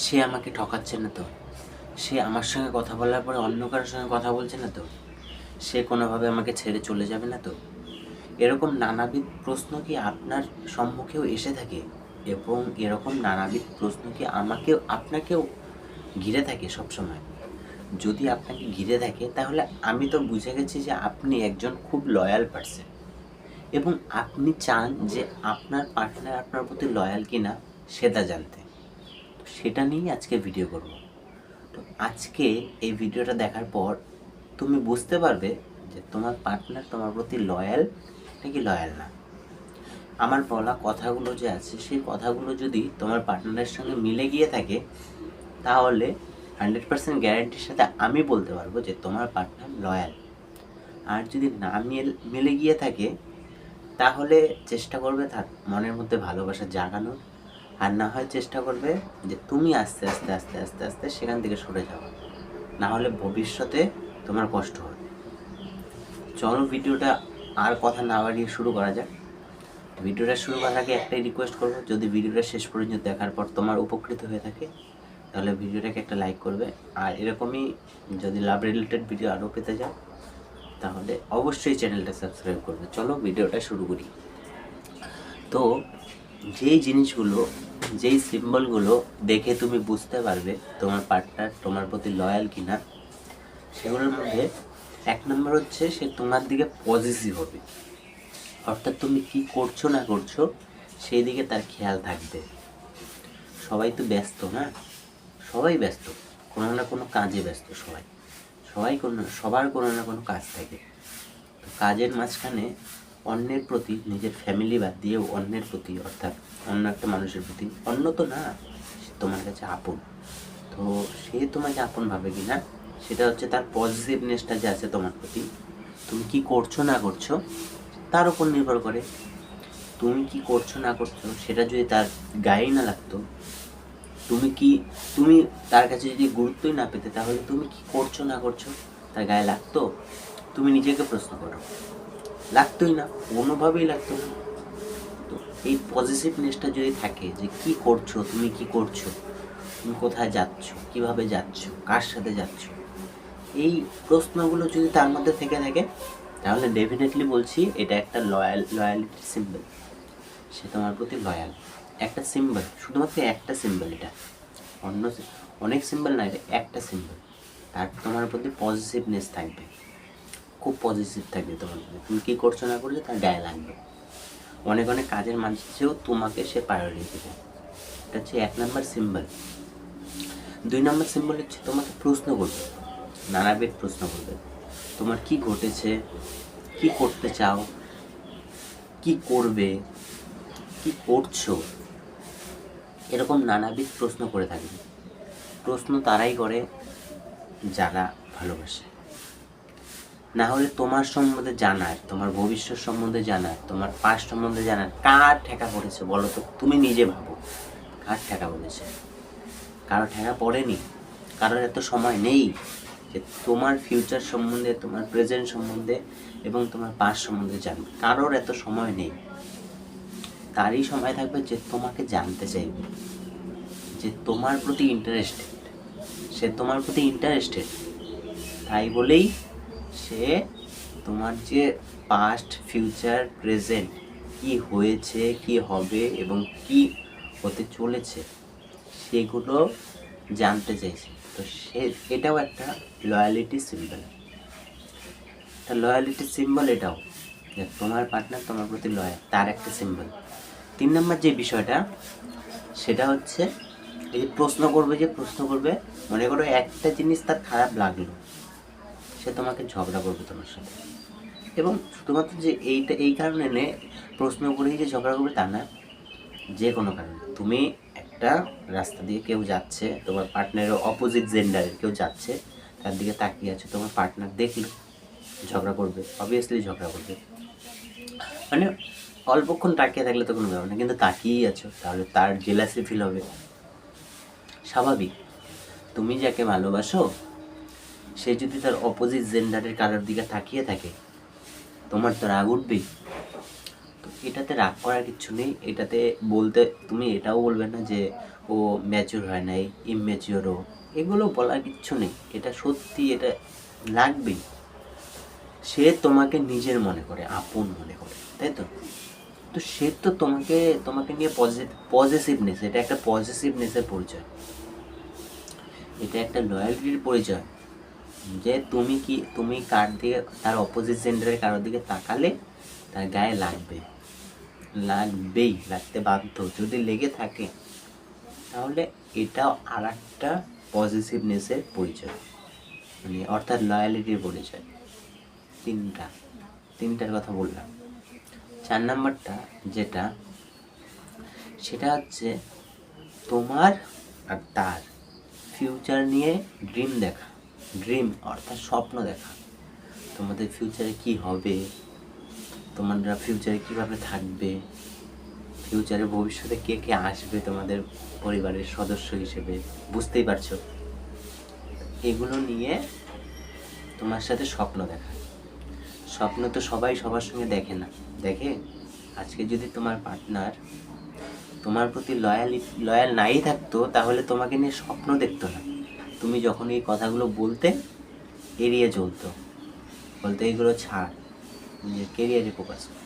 সে আমাকে ঠকাচ্ছে না তো? সে আমার সঙ্গে কথা বলার পরে অন্য কারোর সঙ্গে কথা বলছে না তো? সে কোনোভাবে আমাকে ছেড়ে চলে যাবে না তো? এরকম নানাবিধ প্রশ্ন কি আপনার সম্মুখেও এসে থাকে? এবং এরকম নানাবিধ প্রশ্ন কি আপনাকেও ঘিরে থাকে সবসময়? যদি আপনাকে ঘিরে থাকে তাহলে আমি তো বুঝে গেছি যে আপনি একজন খুব লয়াল পারসন এবং আপনি চান যে আপনার পার্টনার আপনার প্রতি লয়াল কিনা সেটা জানতে। তো সেটা নিয়েই আজকে ভিডিও করব। তো আজকে এই ভিডিওটা দেখার পর তুমি বুঝতে পারবে যে তোমার পার্টনার তোমার প্রতি লয়াল নাকি লয়াল না। আমার বলা কথাগুলো যে আছে সেই কথাগুলো যদি তোমার পার্টনারের সঙ্গে মিলে গিয়ে থাকে তাহলে 100% গ্যারান্টির সাথে আমি বলতে পারবো যে তোমার পার্টনার লয়াল। আর যদি না মিলে গিয়ে থাকে তাহলে চেষ্টা করবে তার মনের মধ্যে ভালোবাসা জাগানোর, আর না হয় চেষ্টা করবে যে তুমি আস্তে আস্তে আস্তে আস্তে আস্তে সেখান থেকে সরে যাও, না হলে ভবিষ্যতে তোমার কষ্ট হবে। চলো ভিডিওটা আর কথা না বাড়িয়ে শুরু করা যাক। ভিডিওটা শুরু করার আগে একটাই রিকোয়েস্ট করবো, যদি ভিডিওটা শেষ পর্যন্ত দেখার পর তোমার উপকৃত হয়ে থাকে তাহলে ভিডিওটাকে একটা লাইক করবে। আর এরকমই যদি লাভ রিলেটেড ভিডিও আরও পেতে যাও তাহলে অবশ্যই চ্যানেলটা সাবস্ক্রাইব করবে। চলো ভিডিওটা শুরু করি। তো যেই জিনিসগুলো, যেই সিম্বলগুলো দেখে তুমি বুঝতে পারবে তোমার পার্টনার তোমার প্রতি লয়াল কিনা, সেগুলোর মধ্যে 1 নম্বর হচ্ছে সে তোমার দিকে পজিটিভ হবে। অর্থাৎ তুমি কি করছো না করছো সেই দিকে তার খেয়াল থাকবে। সবাই তো ব্যস্ত না, সবাই ব্যস্ত, কোনো না কোনো কাজে ব্যস্ত। সবার কোনো না কোনো কাজ থাকে। তো কাজের মাঝখানে অন্যের প্রতি, নিজের ফ্যামিলি বাদ দিয়েও অন্যের প্রতি, অর্থাৎ অন্য একটা মানুষের প্রতি, অন্য তো না, সে তোমার কাছে আপন। তো সে তোমাকে আপন ভাবে কি না সেটা হচ্ছে তার পজিটিভনেসটা যে আছে তোমার প্রতি। তুমি কি করছো না করছো তার উপর নির্ভর করে। তুমি কি করছো না করছো সেটা যদি তার গায়েই না লাগতো, তুমি তার কাছে যদি গুরুত্বই না পেতে, তাহলে তুমি কি করছো না করছো তার গায়ে লাগতো? তুমি নিজেকে প্রশ্ন করো, লাগতোই না, কোনোভাবেই লাগতো না। তো এই পজিটিভনেসটা যদি থাকে যে কি করছো, তুমি কি করছো, তুমি কোথায় যাচ্ছ, কিভাবে যাচ্ছ, কার সাথে যাচ্ছ, এই প্রশ্নগুলো যদি তার মধ্যে থেকে থাকে তাহলে ডেফিনেটলি বলছি এটা একটা লয়ালিটির সিম্বল। সে তোমার প্রতি লয়াল। একটা সিম্বল, শুধুমাত্র একটা সিম্বল, এটা অন্য অনেক সিম্বল না, এটা একটা সিম্বল। তার তোমার প্রতি পজিটিভনেস থাকবে, খুব পজিটিভ থাকবে তোমার প্রতি। তুমি কী করছো না করছো তার গায়ে লাগবে। অনেক অনেক কাজের মাঝেও তোমাকে সে প্রায়োরিটি দেবে। এটা হচ্ছে 1 নম্বর সিম্বল। 2 নম্বর সিম্বল হচ্ছে তোমাকে প্রশ্ন করবে, নানাবিধ প্রশ্ন করবে। তোমার কি ঘটেছে, কি করতে চাও, কি করবে, কি করছো, এরকম নানাবিধ প্রশ্ন করে থাকবে। প্রশ্ন তারাই করে যারা ভালোবাসে। না হলে তোমার সম্বন্ধে জানার, তোমার ভবিষ্যৎ সম্বন্ধে জানার, তোমার পাস্ট সম্বন্ধে জানার কার ঠেকা পড়েছে বলো তো? তুমি নিজে ভাবো, কার ঠেকা পড়েছে? কারো ঠেকা পড়েনি। কারোর এত সময় নেই যে তোমার ফিউচার সম্বন্ধে, তোমার প্রেজেন্ট সম্বন্ধে এবং তোমার পাস্ট সম্বন্ধে জানবে। কারোর এত সময় নেই। তারই সময় থাকবে যে তোমাকে জানতে চাইবে, যে তোমার প্রতি ইন্টারেস্টেড। সে তোমার প্রতি ইন্টারেস্টেড, তাই বলেই সে তোমার যে পাস্ট, ফিউচার, প্রেজেন্ট, কি হয়েছে, কি হবে এবং কি হতে চলেছে সেগুলো জানতে চাইছে। তো সে এটাও একটা লয়ালিটি সিম্বল। একটা লয়ালিটি সিম্বল এটাও, যে তোমার পার্টনার তোমার প্রতি লয়াল, তার একটা সিম্বল। 3 নম্বর যে বিষয়টা সেটা হচ্ছে এই প্রশ্ন করবে, মনে করো একটা জিনিস তার খারাপ লাগলো, সে তোমাকে ঝগড়া করবে তোমার সাথে। এবং শুধুমাত্র যে এই কারণে প্রশ্ন করেই যে ঝগড়া করবে তা না, যে কোনো কারণে। তুমি একটা রাস্তা দিয়ে কেউ যাচ্ছে, তোমার পার্টনারের অপোজিট জেন্ডারের কেউ যাচ্ছে, তার দিকে তাকিয়ে আছে, তোমার পার্টনার দেখলো, ঝগড়া করবে, অবভিয়াসলি ঝগড়া করবে। মানে অল্পক্ষণ তাকিয়ে থাকলে তো কোনো ব্যাপার না, কিন্তু তাকিয়েই আছো, তাহলে তার জেলাসি ফিল হবে, স্বাভাবিক। তুমি যাকে ভালোবাসো সে যদি তার অপোজিট জেন্ডারের কারোর দিকে তাকিয়ে থাকে, তোমার তো রাগ উঠবেই। তো এটাতে রাগ করার কিচ্ছু নেই। এটাতে বলতে, তুমি এটাও বলবে না যে ও ম্যাচিওর হয় নাই, ইম্যাচিওরও, এগুলো বলার কিচ্ছু নেই। এটা সত্যি, এটা লাগবেই। সে তোমাকে নিজের মনে করে, আপন মনে করে, তাই তো? তো সে তো তোমাকে নিয়ে পজিটিভনেস, এটা একটা পজিটিভনেসের পরিচয়, এটা একটা লয়্যালটির পরিচয়। যে তুমি কার দিকে, তার অপোজিট জেন্ডারের কারোর দিকে তাকালে তার গায়ে লাগবেই, লাগতে বাধ্য। যদি লেগে থাকে তাহলে এটাও আর একটা পজিটিভনেসের পরিচয়, মানে অর্থাৎ লয়ালিটির পরিচয়। তিনটার কথা বললাম। 4 নাম্বারটা যেটা, সেটা হচ্ছে তোমার আর তার ফিউচার নিয়ে ড্রিম অর্থাৎ স্বপ্ন দেখা। তোমাদের ফিউচারে কি হবে, তোমরা ফিউচারে কিভাবে থাকবে, ফিউচারে ভবিষ্যতে কে কে আসবে তোমাদের পরিবারের সদস্য হিসেবে, বুঝতেই পারছো? এগুলো নিয়ে তোমার সাথে স্বপ্ন দেখা। স্বপ্ন তো সবাই সবার সঙ্গে দেখে। আজকে যদি তোমার পার্টনার তোমার প্রতি লয়াল নাই থাকতো, তাহলে তোমাকে নিয়ে স্বপ্ন দেখতো না। তুমি যখন এই কথাগুলো বলতে, এড়িয়ে চলতো, বলতে এগুলো ছাড়, নিজের কেরিয়ারে ফোকাস কর।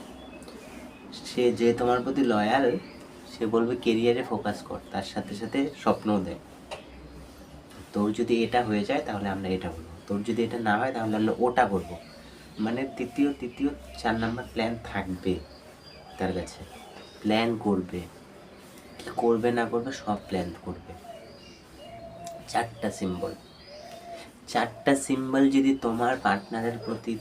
সে যে তোমার প্রতি লয়াল, সে বলবে কেরিয়ারে ফোকাস কর, তার সাথে সাথে স্বপ্নও দেয়। তোর যদি এটা হয়ে যায় তাহলে আমরা এটা বলবো, তোর যদি এটা না হয় তাহলে আমরা ওটা করবো। মানে তৃতীয় 4 নাম্বার প্ল্যান থাকবে তার কাছে, প্ল্যান করবে, কি করবে না করবে সব প্ল্যান করবে। 4টা সিম্বল যদি তোমার পার্টনারের প্রতি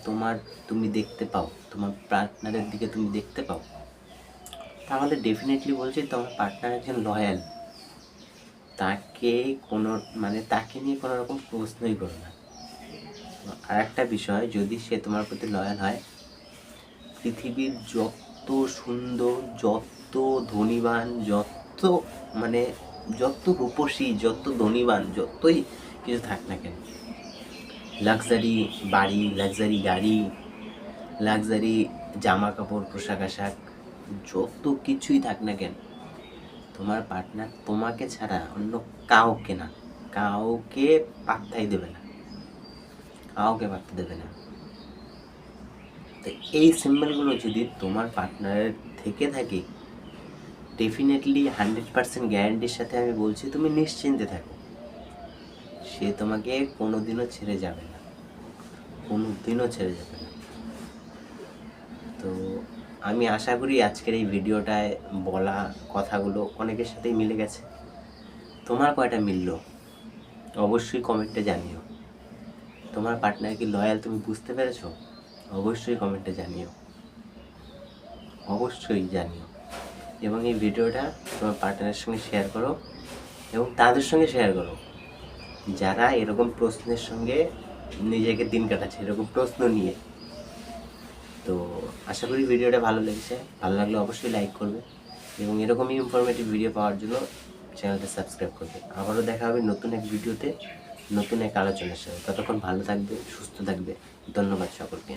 তুমি দেখতে পাও, তোমার পার্টনারের দিকে তুমি দেখতে পাও, তাহলে ডেফিনেটলি বলছি তোমার পার্টনার একজন লয়াল। তাকে তাকে নিয়ে কোনো রকম প্রশ্নই করো না। আর একটা বিষয়, যদি সে তোমার প্রতি লয়াল হয়, পৃথিবীর যত সুন্দর, যত ধনীবান, যত রূপসী, যত ধনীবান, যতই কিছু থাক না কেন, লাক্সারি বাড়ি, লাক্সারি গাড়ি, লাক্সারি জামা কাপড়, পোশাক আশাক, যত কিছুই থাক না কেন, তোমার পার্টনার তোমাকে ছাড়া অন্য কাউকে পাত্তাই দেবে না, তো এই সিম্বলগুলো যদি তোমার পার্টনারের থেকে থাকে, ডেফিনেটলি 100% গ্যারান্টির সাথে আমি বলছি, তুমি নিশ্চিন্তে থাকো, সে তোমাকে কোনোদিনও ছেড়ে যাবে না। তো আমি আশা করি আজকের এই ভিডিওটায় বলা কথাগুলো অনেকের সাথেই মিলে গেছে। তোমার কয়টা মিললো অবশ্যই কমেন্টে জানিও। তোমার পার্টনার কি লয়াল তুমি বুঝতে পেরেছো? অবশ্যই কমেন্টে জানিও, এবং এই ভিডিওটা তোমার পার্টনারের সঙ্গে শেয়ার করো, এবং তাদের সঙ্গে শেয়ার করো যারা এরকম প্রশ্নের সঙ্গে নিজেকে দিন কাটাচ্ছে, এরকম প্রশ্ন নিয়ে। তো আশা করি ভিডিওটা ভালো লাগলে অবশ্যই লাইক করবে, এবং এরকমই ইনফরমেটিভ ভিডিও পাওয়ার জন্য চ্যানেলটা সাবস্ক্রাইব করবে। আবারও দেখা হবে নতুন এক ভিডিওতে, নতুন এক আলোচনার সাথে। ততক্ষণ ভালো থাকবে, সুস্থ থাকবে। ধন্যবাদ সকলকে।